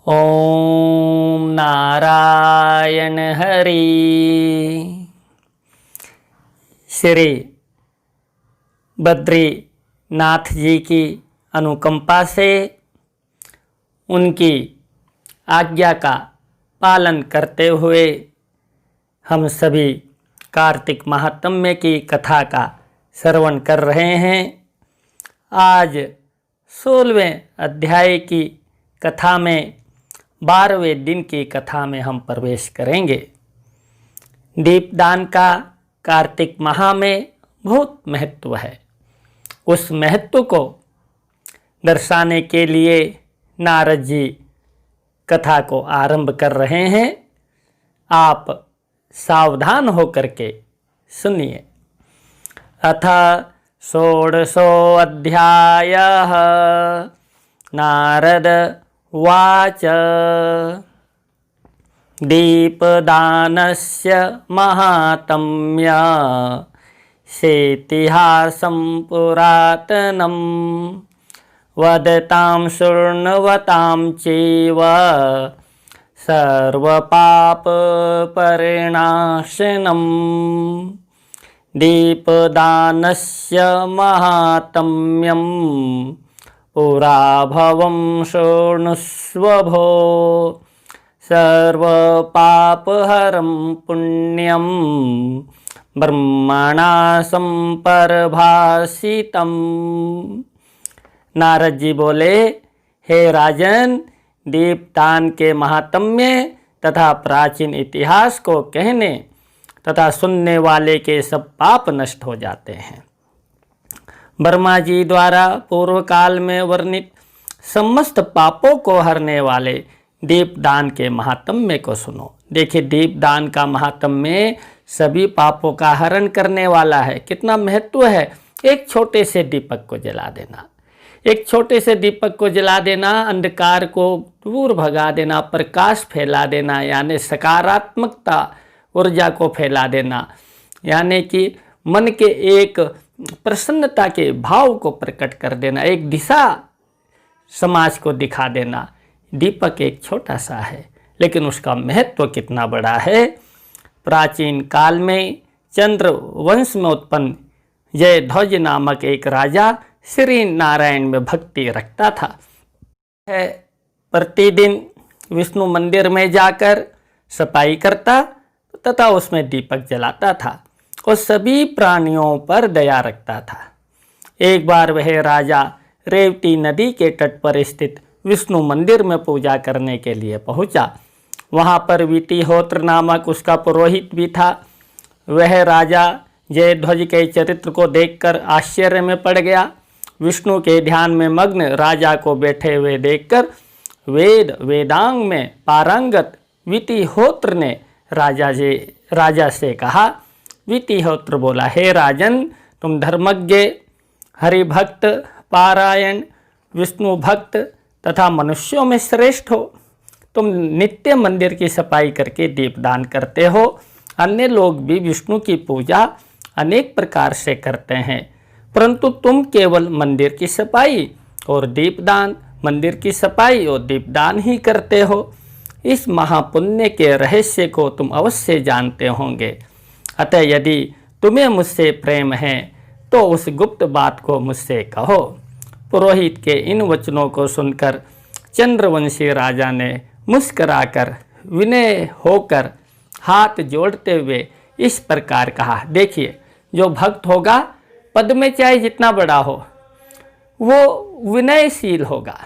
ओम नारायण हरि। श्री बद्रीनाथ जी की अनुकंपा से उनकी आज्ञा का पालन करते हुए हम सभी कार्तिक महात्म्य की कथा का श्रवण कर रहे हैं। आज 16वें अध्याय की कथा में 12वें दिन की कथा में हम प्रवेश करेंगे। दीपदान का कार्तिक माह में बहुत महत्व है। उस महत्व को दर्शाने के लिए नारद जी कथा को आरंभ कर रहे हैं। आप सावधान होकर के सुनिए। अथ 16 नारद उवाच दीपदानस्य महात्म्य सेतिहासं पुरातनं वदतां शृण्वतां चैव सर्वपापपरिणाशनं। दीपदानस्य महात्म्यं पुराभवं शृणुष्व भो। सर्वपापहरं पुण्यं ब्रह्मणा संप्रभासितं। नारद जी बोले, हे राजन, दीपदान के महात्म्य तथा प्राचीन इतिहास को कहने तथा सुनने वाले के सब पाप नष्ट हो जाते हैं। ब्रह्मा जी द्वारा पूर्व काल में वर्णित समस्त पापों को हरने वाले दीपदान के महात्म्य को सुनो। देखिए, दीपदान का महात्म्य सभी पापों का हरण करने वाला है। कितना महत्व है। एक छोटे से दीपक को जला देना, एक छोटे से दीपक को जला देना, अंधकार को दूर भगा देना, प्रकाश फैला देना, यानी सकारात्मकता ऊर्जा को फैला देना, यानी कि मन के एक प्रसन्नता के भाव को प्रकट कर देना, एक दिशा समाज को दिखा देना। दीपक एक छोटा सा है, लेकिन उसका महत्व कितना बड़ा है। प्राचीन काल में चंद्र वंश में उत्पन्न जयध्वज नामक एक राजा श्री नारायण में भक्ति रखता था। प्रतिदिन विष्णु मंदिर में जाकर सफाई करता तथा उसमें दीपक जलाता था और सभी प्राणियों पर दया रखता था। एक बार वह राजा रेवती नदी के तट पर स्थित विष्णु मंदिर में पूजा करने के लिए पहुंचा। वहां पर वितिहोत्र नामक उसका पुरोहित भी था। वह राजा जयध्वज के चरित्र को देखकर आश्चर्य में पड़ गया। विष्णु के ध्यान में मग्न राजा को बैठे हुए देखकर वेदांग में पारंगत वितिहोत्र ने राजा से कहा। वितिहोत्र बोला, हे राजन, तुम धर्मज्ञ, हरिभक्त, पारायण, विष्णु भक्त तथा मनुष्यों में श्रेष्ठ हो। तुम नित्य मंदिर की सफाई करके दीपदान करते हो। अन्य लोग भी विष्णु की पूजा अनेक प्रकार से करते हैं, परंतु तुम केवल मंदिर की सफाई और दीपदान, मंदिर की सफाई और दीपदान ही करते हो। इस महापुण्य के रहस्य को तुम अवश्य जानते होंगे। अतः यदि तुम्हें मुझसे प्रेम है तो उस गुप्त बात को मुझसे कहो। पुरोहित के इन वचनों को सुनकर चंद्रवंशी राजा ने मुस्कुराकर विनय होकर हाथ जोड़ते हुए इस प्रकार कहा। देखिए, जो भक्त होगा, पद में चाहे जितना बड़ा हो, वो विनयशील होगा,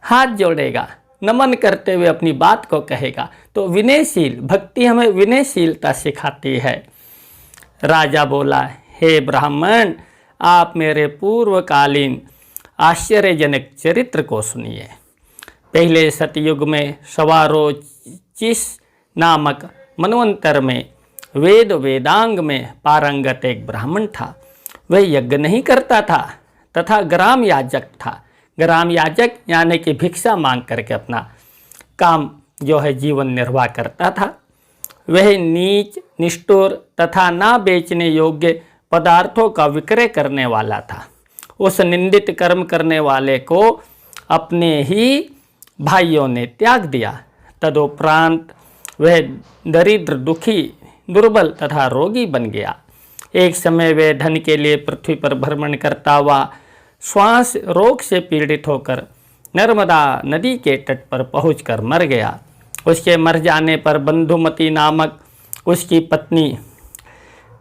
हाथ जोड़ेगा, नमन करते हुए अपनी बात को कहेगा। तो विनयशील भक्ति हमें विनयशीलता सिखाती है। राजा बोला, हे ब्राह्मण, आप मेरे पूर्वकालीन आश्चर्यजनक चरित्र को सुनिए। पहले सतयुग में सवारोचिस नामक मनवंतर में वेदांग में पारंगत एक ब्राह्मण था। वह यज्ञ नहीं करता था तथा ग्राम याजक था। ग्राम याजक यानी कि भिक्षा मांग करके अपना काम जो है जीवन निर्वाह करता था। वह नीच, निष्ठुर तथा ना बेचने योग्य पदार्थों का विक्रय करने वाला था। उस निंदित कर्म करने वाले को अपने ही भाइयों ने त्याग दिया। तदुपरांत वह दरिद्र, दुखी, दुर्बल तथा रोगी बन गया। एक समय वह धन के लिए पृथ्वी पर भ्रमण करता हुआ श्वास रोग से पीड़ित होकर नर्मदा नदी के तट पर पहुंचकर मर गया। उसके मर जाने पर बंधुमती नामक उसकी पत्नी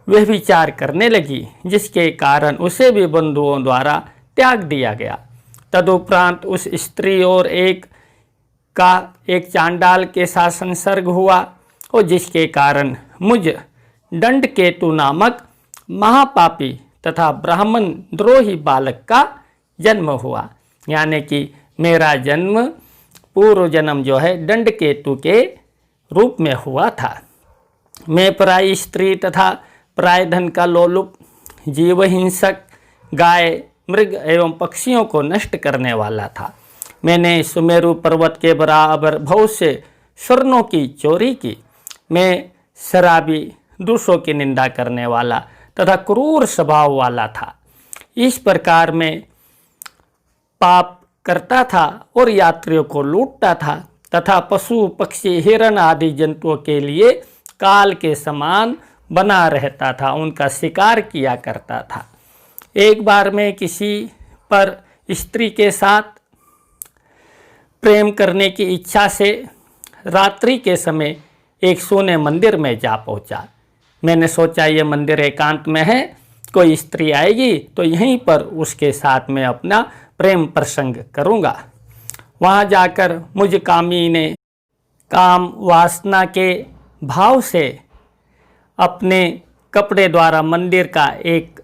वह विचार करने लगी, जिसके कारण उसे भी बंधुओं द्वारा त्याग दिया गया। तदुपरांत उस स्त्री और एक चांडाल के साथ संसर्ग हुआ और जिसके कारण मुझ दंडकेतु नामक महापापी तथा ब्राह्मण द्रोही बालक का जन्म हुआ। यानी कि मेरा जन्म पूर्व जन्म जो है दंडकेतु के रूप में हुआ था। मैं पराई स्त्री तथा पराय धन का लोलुप, जीव हिंसक, गाय, मृग एवं पक्षियों को नष्ट करने वाला था। मैंने सुमेरु पर्वत के बराबर बहुत से स्वर्णों की चोरी की। मैं शराबी, दूसरों की निंदा करने वाला तथा क्रूर स्वभाव वाला था। इस प्रकार मैं पाप करता था और यात्रियों को लूटता था तथा पशु, पक्षी, हिरण आदि जंतुओं के लिए काल के समान बना रहता था, उनका शिकार किया करता था। एक बार मैं किसी पर स्त्री के साथ प्रेम करने की इच्छा से रात्रि के समय एक सोने मंदिर में जा पहुंचा। मैंने सोचा ये मंदिर एकांत में है, कोई स्त्री आएगी तो यहीं पर उसके साथ मैं अपना प्रेम प्रसंग करूंगा। वहां जाकर मुझ कामी ने काम वासना के भाव से अपने कपड़े द्वारा मंदिर का एक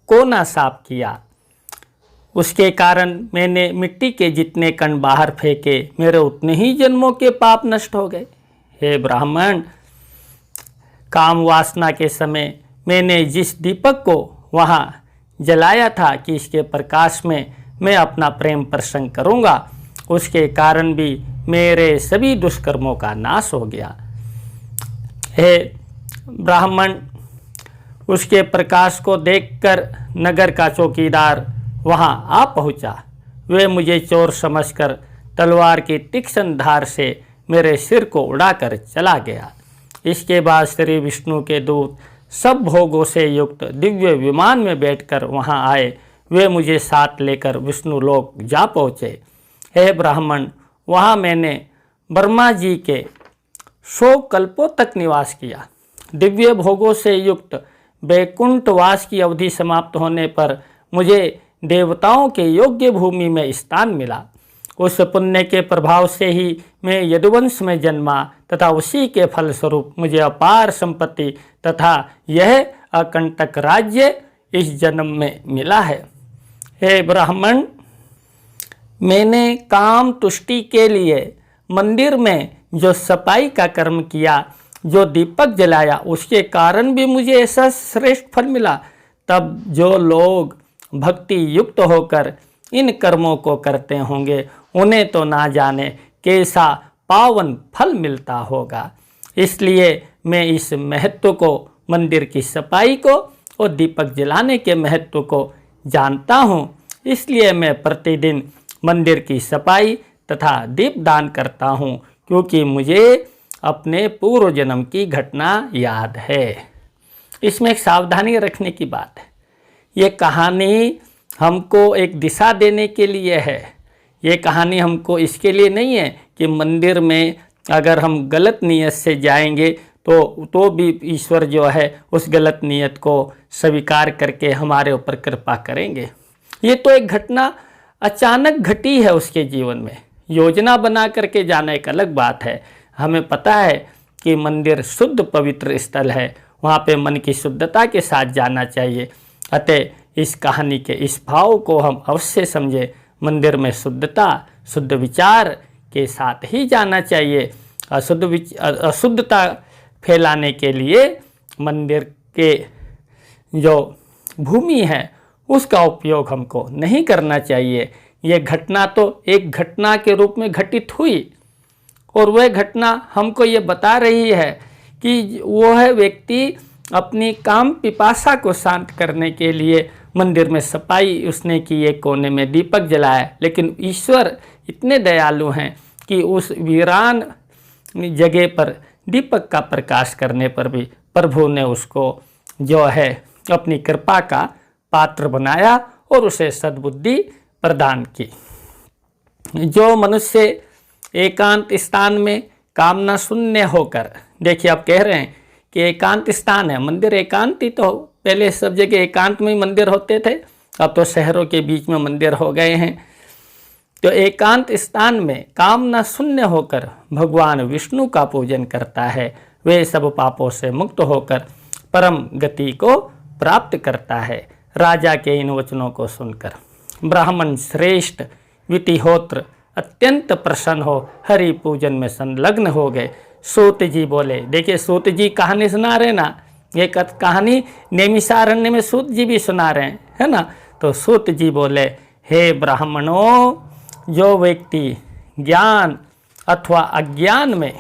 कोना साफ किया। उसके कारण मैंने मिट्टी के जितने कण बाहर फेंके, मेरे उतने ही जन्मों के पाप नष्ट हो गए। हे ब्राह्मण, काम वासना के समय मैंने जिस दीपक को वहाँ जलाया था कि इसके प्रकाश में मैं अपना प्रेम प्रसंग करूँगा, उसके कारण भी मेरे सभी दुष्कर्मों का नाश हो गया। हे ब्राह्मण, उसके प्रकाश को देखकर नगर का चौकीदार वहाँ आ पहुँचा। वे मुझे चोर समझकर तलवार की तीक्ष्ण धार से मेरे सिर को उड़ाकर चला गया। इसके बाद श्री विष्णु के दूत सब भोगों से युक्त दिव्य विमान में बैठकर वहाँ आए। वे मुझे साथ लेकर विष्णु लोक जा पहुँचे। हे ब्राह्मण, वहाँ मैंने ब्रह्मा जी के 100 कल्पों तक निवास किया। दिव्य भोगों से युक्त वैकुंठवास की अवधि समाप्त होने पर मुझे देवताओं के योग्य भूमि में स्थान मिला। उस पुण्य के प्रभाव से ही मैं यदुवंश में जन्मा तथा उसी के फलस्वरूप मुझे अपार संपत्ति तथा यह अकंटक राज्य इस जन्म में मिला है। हे ब्राह्मण, मैंने काम तुष्टि के लिए मंदिर में जो सफाई का कर्म किया, जो दीपक जलाया, उसके कारण भी मुझे ऐसा श्रेष्ठ फल मिला। तब जो लोग भक्ति युक्त होकर इन कर्मों को करते होंगे, उन्हें तो ना जाने कैसा पावन फल मिलता होगा। इसलिए मैं इस महत्व को, मंदिर की सफाई को और दीपक जलाने के महत्व को जानता हूँ। इसलिए मैं प्रतिदिन मंदिर की सफाई तथा दीपदान करता हूँ, क्योंकि मुझे अपने पूर्व जन्म की घटना याद है। इसमें एक सावधानी रखने की बात है। ये कहानी हमको एक दिशा देने के लिए है। ये कहानी हमको इसके लिए नहीं है कि मंदिर में अगर हम गलत नीयत से जाएंगे तो भी ईश्वर जो है उस गलत नीयत को स्वीकार करके हमारे ऊपर कृपा करेंगे। ये तो एक घटना अचानक घटी है उसके जीवन में। योजना बना करके जाना एक अलग बात है। हमें पता है कि मंदिर शुद्ध पवित्र स्थल है, वहाँ पे मन की शुद्धता के साथ जाना चाहिए। अतः इस कहानी के इस भाव को हम अवश्य समझे। मंदिर में शुद्धता, शुद्ध विचार के साथ ही जाना चाहिए। अशुद्धता फैलाने के लिए मंदिर के जो भूमि है उसका उपयोग हमको नहीं करना चाहिए। ये घटना तो एक घटना के रूप में घटित हुई और वह घटना हमको ये बता रही है कि वह व्यक्ति अपनी काम पिपासा को शांत करने के लिए मंदिर में सफाई उसने की, एक कोने में दीपक जलाया। लेकिन ईश्वर इतने दयालु हैं कि उस वीरान जगह पर दीपक का प्रकाश करने पर भी प्रभु ने उसको जो है अपनी कृपा का पात्र बनाया और उसे सद्बुद्धि प्रदान की। जो मनुष्य एकांत स्थान में कामना शून्य होकर, देखिए आप कह रहे हैं कि एकांत स्थान है, मंदिर एकांत ही तो, पहले सब जगह एकांत में ही मंदिर होते थे, अब तो शहरों के बीच में मंदिर हो गए हैं। तो एकांत स्थान में कामना शून्य होकर भगवान विष्णु का पूजन करता है, वे सब पापों से मुक्त होकर परम गति को प्राप्त करता है। राजा के इन वचनों को सुनकर ब्राह्मण श्रेष्ठ वितिहोत्र अत्यंत प्रसन्न हो हरि पूजन में संलग्न हो गए। सूत जी बोले, देखिए सूत जी कहानी सुना रहे ना, ये कहानी नैमिषारण्य में सूत जी भी सुना रहे हैं, है ना। तो सूत जी बोले, हे ब्राह्मणों, जो व्यक्ति ज्ञान अथवा अज्ञान में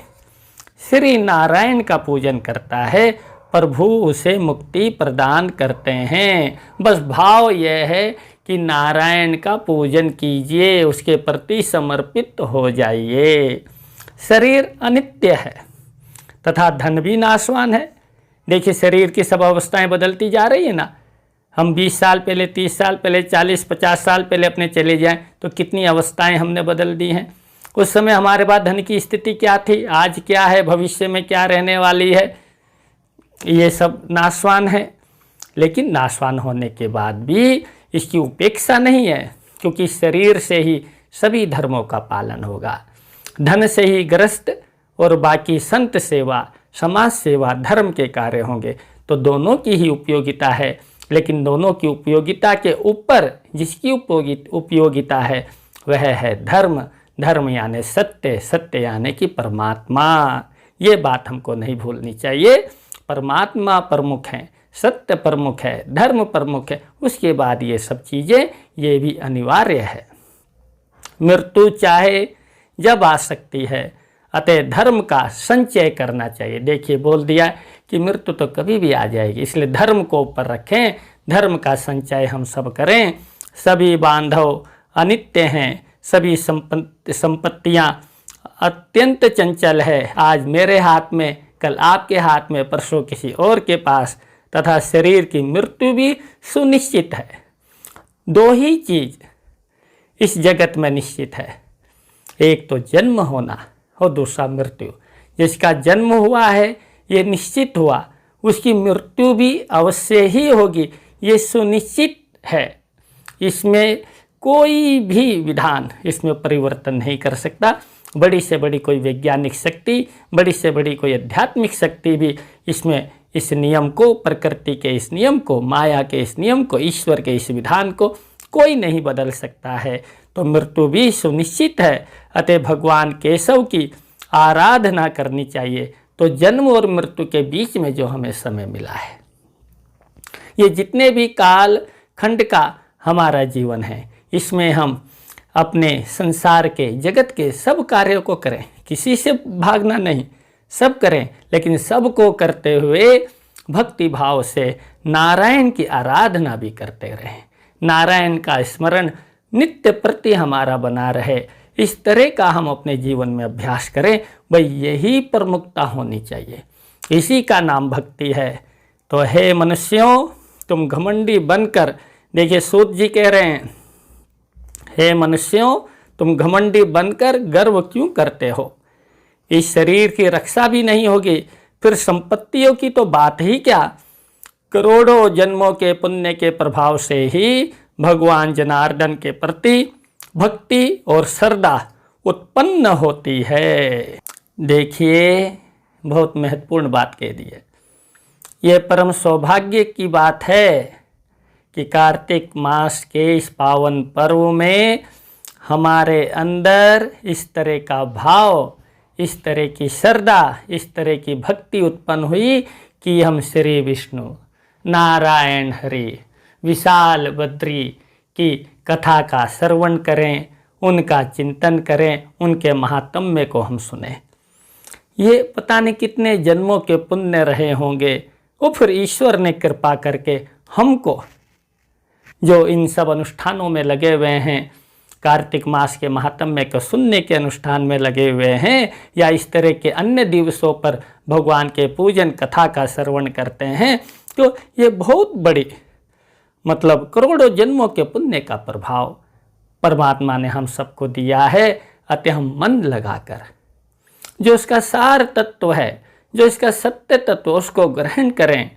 श्री नारायण का पूजन करता है, प्रभु उसे मुक्ति प्रदान करते हैं। बस भाव यह है कि नारायण का पूजन कीजिए, उसके प्रति समर्पित हो जाइए। शरीर अनित्य है तथा धन भी नाशवान है। देखिए शरीर की सब अवस्थाएं बदलती जा रही है ना। हम 20 साल पहले, 30 साल पहले, 40-50 साल पहले अपने चले जाएं तो कितनी अवस्थाएं हमने बदल दी हैं। उस समय हमारे पास धन की स्थिति क्या थी, आज क्या है, भविष्य में क्या रहने वाली है, ये सब नाशवान है। लेकिन नाशवान होने के बाद भी इसकी उपेक्षा नहीं है, क्योंकि शरीर से ही सभी धर्मों का पालन होगा। धन से ही ग्रस्त और बाकी संत सेवा, समाज सेवा, धर्म के कार्य होंगे। तो दोनों की ही उपयोगिता है, लेकिन दोनों की उपयोगिता के ऊपर जिसकी उपयोगिता है वह है धर्म। धर्म यानी सत्य, सत्य यानी कि परमात्मा। ये बात हमको नहीं भूलनी चाहिए। परमात्मा प्रमुख है, सत्य प्रमुख है, धर्म प्रमुख है, उसके बाद ये सब चीज़ें ये भी अनिवार्य है। मृत्यु चाहे जब आ सकती है, अतः धर्म का संचय करना चाहिए। देखिए बोल दिया कि मृत्यु तो कभी भी आ जाएगी, इसलिए धर्म को ऊपर रखें, धर्म का संचय हम सब करें। सभी बांधव अनित्य हैं, सभी संपत्तियां अत्यंत चंचल है। आज मेरे हाथ में, कल आपके हाथ में, परसों किसी और के पास, तथा शरीर की मृत्यु भी सुनिश्चित है। दो ही चीज इस जगत में निश्चित है, एक तो जन्म होना और दूसरा मृत्यु। जिसका जन्म हुआ है ये निश्चित हुआ, उसकी मृत्यु भी अवश्य ही होगी, ये सुनिश्चित है। इसमें कोई भी विधान इसमें परिवर्तन नहीं कर सकता। बड़ी से बड़ी कोई वैज्ञानिक शक्ति, बड़ी से बड़ी कोई आध्यात्मिक शक्ति भी इसमें इस नियम को, प्रकृति के इस नियम को, माया के इस नियम को, ईश्वर के इस विधान को कोई नहीं बदल सकता है। तो मृत्यु भी सुनिश्चित है, अतः भगवान केशव की आराधना करनी चाहिए। तो जन्म और मृत्यु के बीच में जो हमें समय मिला है, ये जितने भी काल खंड का हमारा जीवन है, इसमें हम अपने संसार के, जगत के सब कार्यों को करें, किसी से भागना नहीं, सब करें, लेकिन सब को करते हुए भक्ति भाव से नारायण की आराधना भी करते रहें। नारायण का स्मरण नित्य प्रति हमारा बना रहे, इस तरह का हम अपने जीवन में अभ्यास करें। भाई यही प्रमुखता होनी चाहिए, इसी का नाम भक्ति है। तो हे मनुष्यों, तुम घमंडी बनकर, देखिए सूत जी कह रहे हैं, हे मनुष्यों, तुम घमंडी बनकर गर्व क्यों करते हो? इस शरीर की रक्षा भी नहीं होगी, फिर संपत्तियों की तो बात ही क्या। करोड़ों जन्मों के पुण्य के प्रभाव से ही भगवान जनार्दन के प्रति भक्ति और श्रद्धा उत्पन्न होती है। देखिए बहुत महत्वपूर्ण बात कह दी है। ये परम सौभाग्य की बात है कि कार्तिक मास के इस पावन पर्व में हमारे अंदर इस तरह का भाव, इस तरह की श्रद्धा, इस तरह की भक्ति उत्पन्न हुई कि हम श्री विष्णु, नारायण हरि, विशाल बद्री की कथा का श्रवण करें, उनका चिंतन करें, उनके महात्म्य को हम सुने। ये पता नहीं कितने जन्मों के पुण्य रहे होंगे, वो फिर ईश्वर ने कृपा करके हमको, जो इन सब अनुष्ठानों में लगे हुए हैं, कार्तिक मास के महात्म्य को सुनने के अनुष्ठान में लगे हुए हैं या इस तरह के अन्य दिवसों पर भगवान के पूजन कथा का श्रवण करते हैं, तो ये बहुत बड़ी मतलब करोड़ों जन्मों के पुण्य का प्रभाव परमात्मा ने हम सबको दिया है। अतः हम मन लगाकर जो इसका सार तत्व है, जो इसका सत्य तत्व, उसको ग्रहण करें,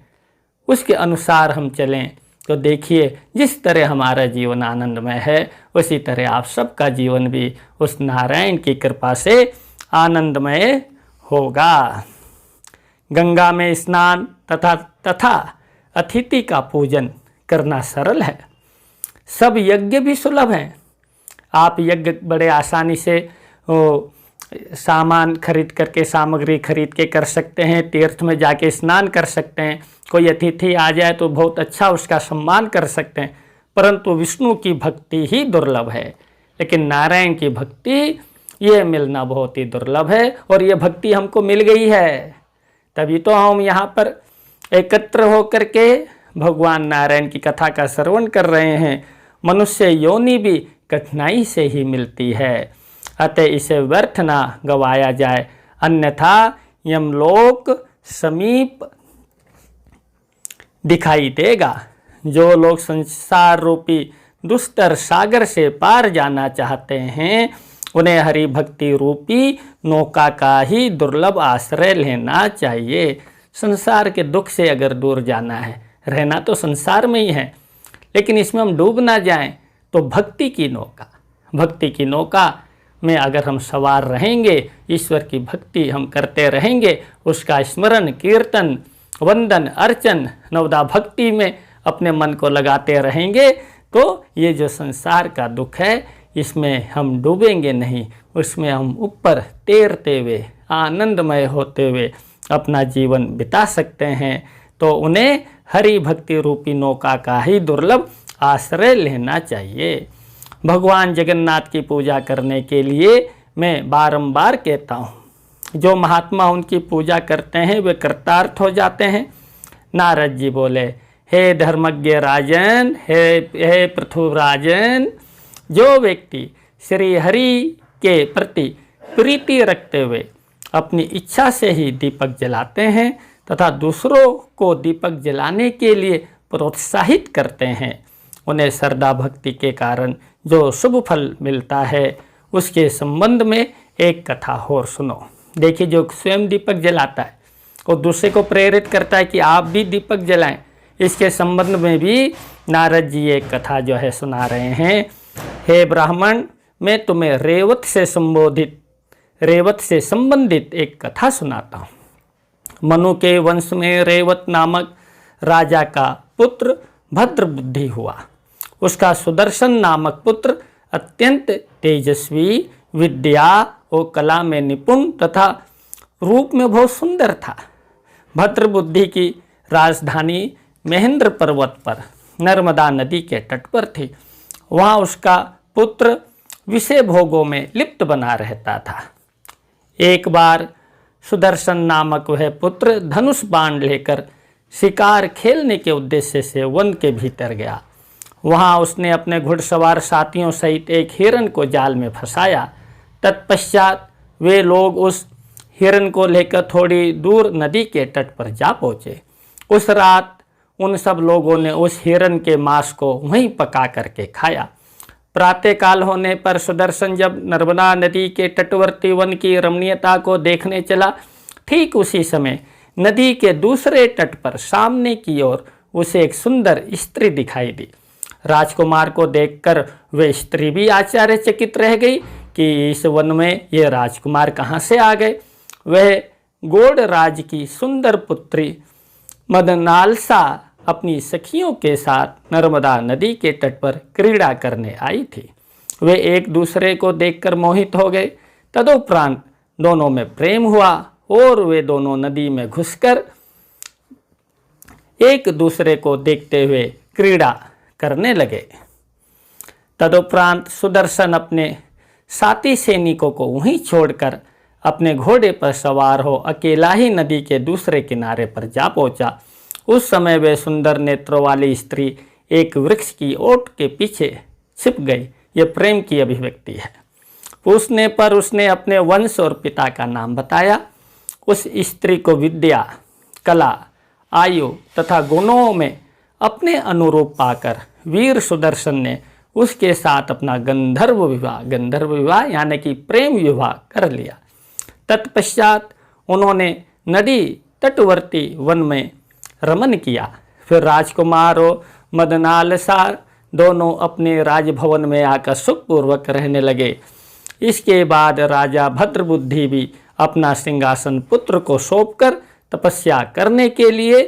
उसके अनुसार हम चलें, तो देखिए जिस तरह हमारा जीवन आनंदमय है उसी तरह आप सबका जीवन भी उस नारायण की कृपा से आनंदमय होगा। गंगा में स्नान तथा अतिथि का पूजन करना सरल है। सब यज्ञ भी सुलभ हैं। आप यज्ञ बड़े आसानी से सामान खरीद करके, सामग्री खरीद के कर सकते हैं। तीर्थ में जाके स्नान कर सकते हैं। कोई अतिथि आ जाए तो बहुत अच्छा उसका सम्मान कर सकते हैं। परंतु विष्णु की भक्ति ही दुर्लभ है, लेकिन नारायण की भक्ति ये मिलना बहुत ही दुर्लभ है। और ये भक्ति हमको मिल गई है, तभी तो हम यहाँ पर एकत्र होकर के भगवान नारायण की कथा का श्रवण कर रहे हैं। मनुष्य योनि भी कठिनाई से ही मिलती है, अतः इसे व्यर्थ ना गवाया जाए, अन्यथा यमलोक समीप दिखाई देगा। जो लोग संसार रूपी दुस्तर सागर से पार जाना चाहते हैं, उन्हें हरि भक्ति रूपी नौका का ही दुर्लभ आश्रय लेना चाहिए। संसार के दुख से अगर दूर जाना है, रहना तो संसार में ही है, लेकिन इसमें हम डूब ना जाएं, तो भक्ति की नौका में अगर हम सवार रहेंगे, ईश्वर की भक्ति हम करते रहेंगे, उसका स्मरण, कीर्तन, वंदन, अर्चन, नवदा भक्ति में अपने मन को लगाते रहेंगे, तो ये जो संसार का दुख है इसमें हम डूबेंगे नहीं, उसमें हम ऊपर तैरते हुए आनंदमय होते हुए अपना जीवन बिता सकते हैं। तो उन्हें हरि भक्ति रूपी नौका का ही दुर्लभ आश्रय लेना चाहिए। भगवान जगन्नाथ की पूजा करने के लिए मैं बारंबार कहता हूँ, जो महात्मा उनकी पूजा करते हैं वे कृतार्थ हो जाते हैं। नारद जी बोले, हे धर्मज्ञ राजन, हे पृथुराजन, जो व्यक्ति श्री हरि के प्रति प्रीति रखते हुए अपनी इच्छा से ही दीपक जलाते हैं तथा दूसरों को दीपक जलाने के लिए प्रोत्साहित करते हैं, उन्हें श्रद्धा भक्ति के कारण जो शुभ फल मिलता है, उसके संबंध में एक कथा और सुनो। देखिए, जो स्वयं दीपक जलाता है और दूसरे को प्रेरित करता है कि आप भी दीपक जलाएं, इसके संबंध में भी नारद जी एक कथा जो है सुना रहे हैं। हे ब्राह्मण, मैं तुम्हें रेवत से संबंधित एक कथा सुनाता हूँ। मनु के वंश में रेवत नामक राजा का पुत्र भद्र बुद्धि हुआ। उसका सुदर्शन नामक पुत्र अत्यंत तेजस्वी, विद्या और कला में निपुण तथा रूप में बहुत सुंदर था। भद्र बुद्धि की राजधानी महेंद्र पर्वत पर नर्मदा नदी के तट पर थी। वहाँ उसका पुत्र विषय भोगों में लिप्त बना रहता था। एक बार सुदर्शन नामक वह पुत्र धनुष बाण लेकर शिकार खेलने के उद्देश्य से वन के भीतर गया। वहाँ उसने अपने घुड़सवार साथियों सहित एक हिरन को जाल में फंसाया। तत्पश्चात वे लोग उस हिरन को लेकर थोड़ी दूर नदी के तट पर जा पहुँचे। उस रात उन सब लोगों ने उस हिरन के मांस को वहीं पका करके खाया। प्रातःकाल होने पर सुदर्शन जब नर्मदा नदी के तटवर्ती वन की रमणीयता को देखने चला, ठीक उसी समय नदी के दूसरे तट पर सामने की ओर उसे एक सुंदर स्त्री दिखाई दी। राजकुमार को देखकर वह स्त्री भी आश्चर्यचकित रह गई कि इस वन में ये राजकुमार कहाँ से आ गए। वह गौड़ राज की सुंदर पुत्री मदनालसा अपनी सखियों के साथ नर्मदा नदी के तट पर क्रीड़ा करने आई थी। वे एक दूसरे को देखकर मोहित हो गए। तदुपरांत दोनों में प्रेम हुआ और वे दोनों नदी में घुसकर एक दूसरे को देखते हुए क्रीड़ा करने लगे। तदुपरांत सुदर्शन अपने साथी सैनिकों को वहीं छोड़कर अपने घोड़े पर सवार हो अकेला ही नदी के दूसरे किनारे पर जा पहुंचा। उस समय वह सुंदर नेत्रों वाली स्त्री एक वृक्ष की ओट के पीछे छिप गई। ये प्रेम की अभिव्यक्ति है। पूछने पर उसने अपने वंश और पिता का नाम बताया। उस स्त्री को विद्या, कला, आयु तथा गुणों में अपने अनुरूप पाकर वीर सुदर्शन ने उसके साथ अपना गंधर्व विवाह यानी कि प्रेम विवाह कर लिया। तत्पश्चात उन्होंने नदी तटवर्ती वन में रमन किया। फिर राजकुमार और मदनालसा दोनों अपने राजभवन में आकर सुखपूर्वक रहने लगे। इसके बाद राजा भद्रबुद्धि भी अपना सिंहासन पुत्र को सौंपकर तपस्या करने के लिए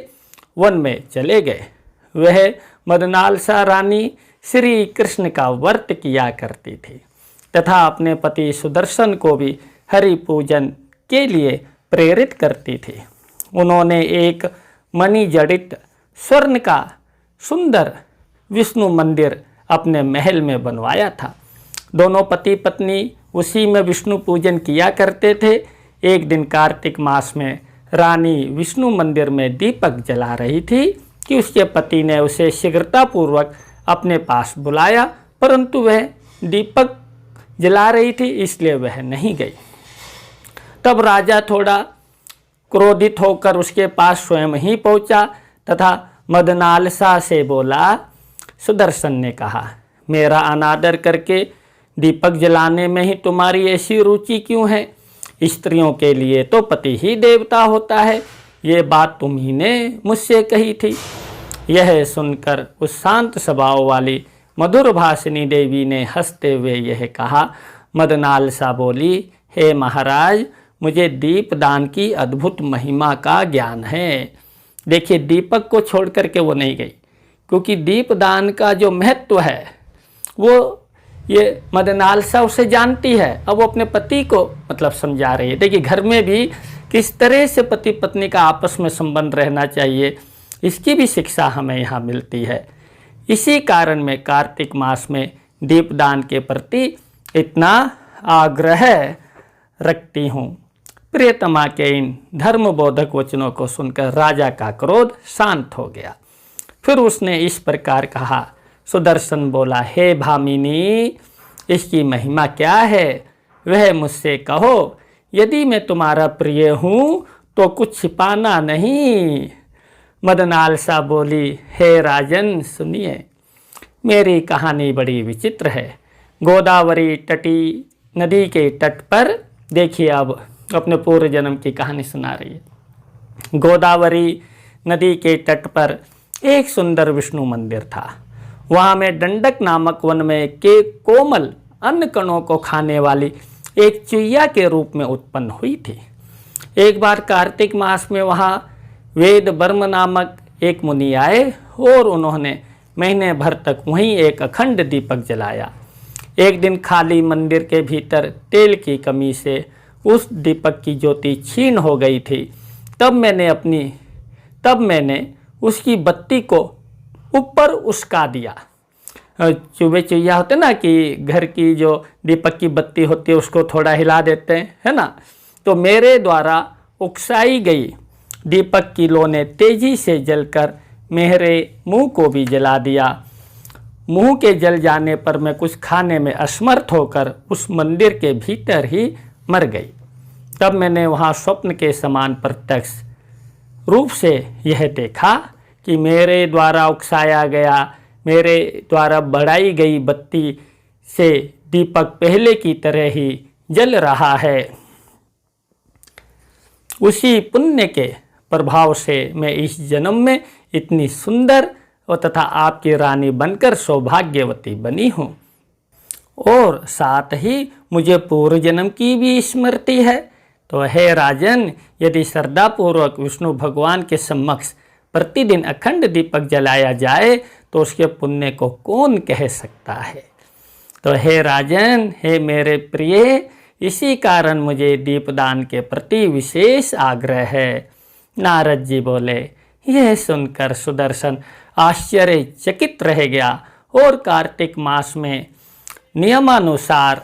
वन में चले गए। वह मदनालसा रानी श्री कृष्ण का व्रत किया करती थी तथा अपने पति सुदर्शन को भी हरि पूजन के लिए प्रेरित करती थी। उन्होंने एक मणिजड़ित स्वर्ण का सुंदर विष्णु मंदिर अपने महल में बनवाया था। दोनों पति पत्नी उसी में विष्णु पूजन किया करते थे। एक दिन कार्तिक मास में रानी विष्णु मंदिर में दीपक जला रही थी कि उसके पति ने उसे शीघ्रतापूर्वक अपने पास बुलाया, परंतु वह दीपक जला रही थी इसलिए वह नहीं गई। तब राजा थोड़ा क्रोधित होकर उसके पास स्वयं ही पहुंचा तथा मदनालसा से बोला। सुदर्शन ने कहा, मेरा अनादर करके दीपक जलाने में ही तुम्हारी ऐसी रुचि क्यों है? स्त्रियों के लिए तो पति ही देवता होता है। ये बात तुम ही ने मुझसे कही थी। यह सुनकर उस शांत स्वभाव वाली मधुर भाषिनी देवी ने हंसते हुए यह कहा। मदनालसा बोली, हे महाराज, मुझे दीपदान की अद्भुत महिमा का ज्ञान है। देखिए, दीपक को छोड़ करके वो नहीं गई, क्योंकि दीपदान का जो महत्व है वो ये मदनालसा उसे जानती है। अब वो अपने पति को मतलब समझा रही है। देखिए, घर में भी किस तरह से पति पत्नी का आपस में संबंध रहना चाहिए, इसकी भी शिक्षा हमें यहाँ मिलती है। इसी कारण मैं कार्तिक मास में दीपदान के प्रति इतना आग्रह रखती हूँ। प्रियतमा के इन धर्मबोधक वचनों को सुनकर राजा का क्रोध शांत हो गया। फिर उसने इस प्रकार कहा। सुदर्शन बोला, हे भामिनी, इसकी महिमा क्या है वह मुझसे कहो। यदि मैं तुम्हारा प्रिय हूँ तो कुछ छिपाना नहीं। मदनालसा बोली, हे राजन, सुनिए, मेरी कहानी बड़ी विचित्र है। गोदावरी तटी नदी के तट पर, देखिए अब अपने पूर्व जन्म की कहानी सुना रही है। गोदावरी नदी के तट पर एक सुंदर विष्णु मंदिर था। वहाँ में दंडक नामक वन में के कोमल अन्न कणों को खाने वाली एक चुईया के रूप में उत्पन्न हुई थी। एक बार कार्तिक मास में वहाँ वेद वर्म नामक एक मुनि आए और उन्होंने महीने भर तक वहीं एक अखंड दीपक जलाया। एक दिन खाली मंदिर के भीतर तेल की कमी से उस दीपक की ज्योति क्षीण हो गई थी। तब मैंने उसकी बत्ती को ऊपर उस्का दिया। चूहे चुईया होते ना कि घर की जो दीपक की बत्ती होती है उसको थोड़ा हिला देते हैं, है ना। तो मेरे द्वारा उकसाई गई दीपक की लौ ने तेजी से जलकर मेरे मुंह को भी जला दिया। मुंह के जल जाने पर मैं कुछ खाने में असमर्थ होकर उस मंदिर के भीतर ही मर गई। तब मैंने वहाँ स्वप्न के समान प्रत्यक्ष रूप से यह देखा कि मेरे द्वारा उकसाया गया, मेरे द्वारा बढ़ाई गई बत्ती से दीपक पहले की तरह ही जल रहा है। उसी पुण्य के प्रभाव से मैं इस जन्म में इतनी सुंदर और तथा आपकी रानी बनकर सौभाग्यवती बनी हूँ, और साथ ही मुझे पूर्व जन्म की भी स्मृति है। तो हे राजन, यदि श्रद्धापूर्वक विष्णु भगवान के समक्ष प्रतिदिन अखंड दीपक जलाया जाए तो उसके पुण्य को कौन कह सकता है। तो हे राजन, हे मेरे प्रिय, इसी कारण मुझे दीपदान के प्रति विशेष आग्रह है। नारद जी बोले। यह सुनकर सुदर्शन आश्चर्यचकित रह गया और कार्तिक मास में नियमानुसार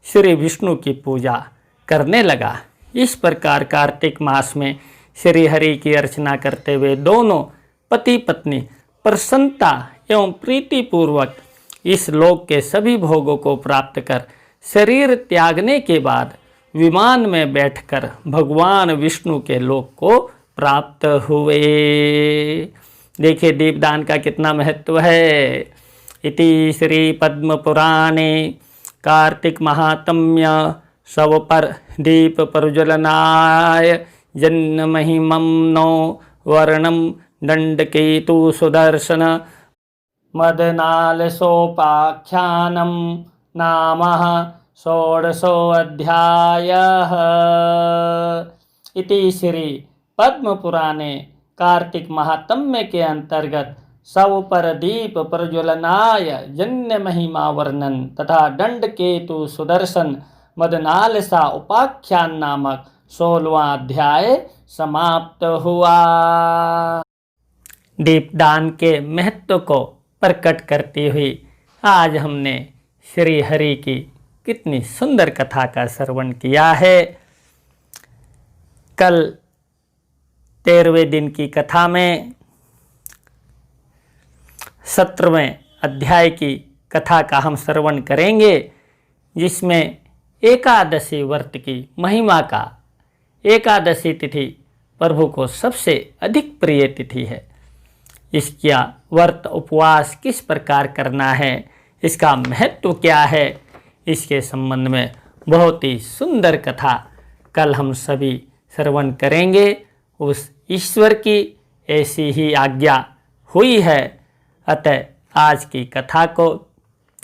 श्री विष्णु की पूजा करने लगा। इस प्रकार कार्तिक मास में श्री हरि की अर्चना करते हुए दोनों पति पत्नी प्रसन्नता एवं प्रीतिपूर्वक इस लोक के सभी भोगों को प्राप्त कर शरीर त्यागने के बाद विमान में बैठकर भगवान विष्णु के लोक को प्राप्त हुए। देखिए दीपदान का कितना महत्व है। इति श्री पद्म पुराणे कार्तिक महात्म्य शव पर दीप प्रज्वलनाय जन्म महिमं नो वर्णम दंडकेतु सुदर्शन मदनाल सोपाख्यानम नाम षोडशोऽध्यायः। इति श्री पद्म पुराणे कार्तिक महात्म्य के अंतर्गत शव पर दीप प्रज्वलनाय जन्य महिमा वर्णन तथा दंड केतु सुदर्शन मदनालसा उपाख्यान नामक 16वां अध्याय समाप्त हुआ। दीपदान के महत्व को प्रकट करती हुई आज हमने श्री हरि की कितनी सुंदर कथा का श्रवण किया है। कल 13वें दिन की कथा में 17वें अध्याय की कथा का हम श्रवण करेंगे, जिसमें एकादशी व्रत की महिमा का, एकादशी तिथि प्रभु को सबसे अधिक प्रिय तिथि है। इसका व्रत उपवास किस प्रकार करना है, इसका महत्व क्या है, इसके संबंध में बहुत ही सुंदर कथा कल हम सभी श्रवण करेंगे। उस ईश्वर की ऐसी ही आज्ञा हुई है, अतः आज की कथा को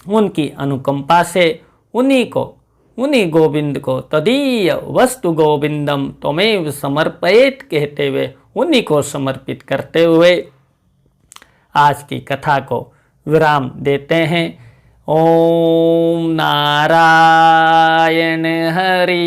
उनकी अनुकंपा से उन्हीं गोविंद को तदीय वस्तु गोविंदम त्वमेव समर्पयेत कहते हुए उन्हीं को समर्पित करते हुए आज की कथा को विराम देते हैं। ओम नारायण हरि।